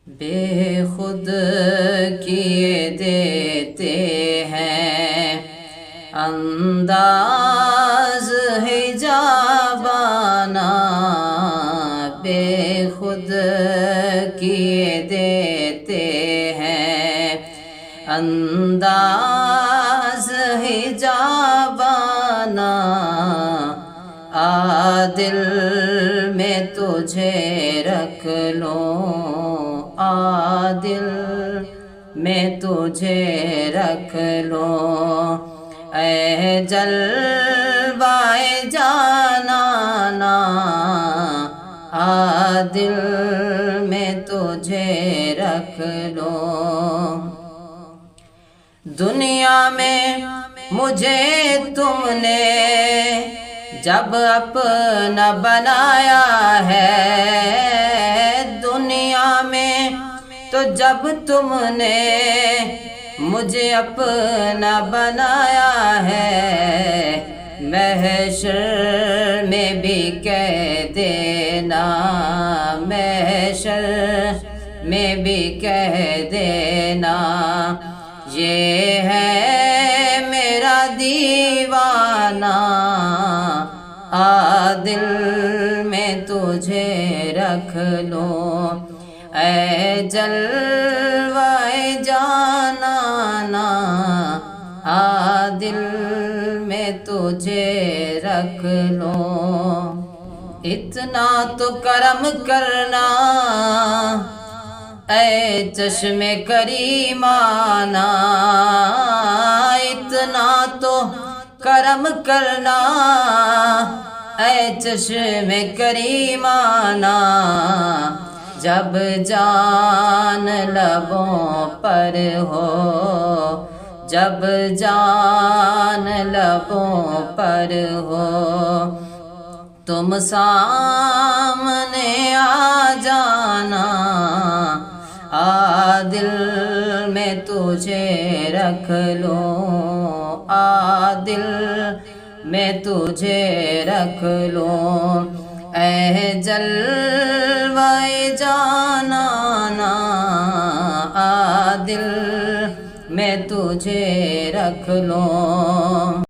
بے خود کیے دیتے ہیں انداز حجابانہ، بے خود کیے دیتے ہیں انداز حجابانہ، عادل میں تجھے رکھ لوں، عادل میں تجھے رکھ لوں، اے جلوائے جانانا، عادل میں تجھے رکھ لوں۔ دنیا میں مجھے تم نے جب اپنا بنایا ہے، دنیا میں تو جب تم نے مجھے اپنا بنایا ہے، محشر میں بھی کہہ دینا، محشر میں بھی کہہ دینا، یہ ہے میرا دیوانہ، عادل میں تجھے رکھ لوں، اے جلوائے جانانا، عادل میں تجھے رکھ لوں۔ اتنا تو کرم کرنا اے چشم کریمانہ، اتنا تو کرم کرنا اے چشم کریمانہ، جب جان لبوں پر ہو، جب جان لبوں پر ہو، تم سامنے آ جانا، عادل میں تجھے رکھ لوں، عادل میں تجھے رکھ لوں، اے جلوائے جانانا، عادل میں تجھے رکھ لوں۔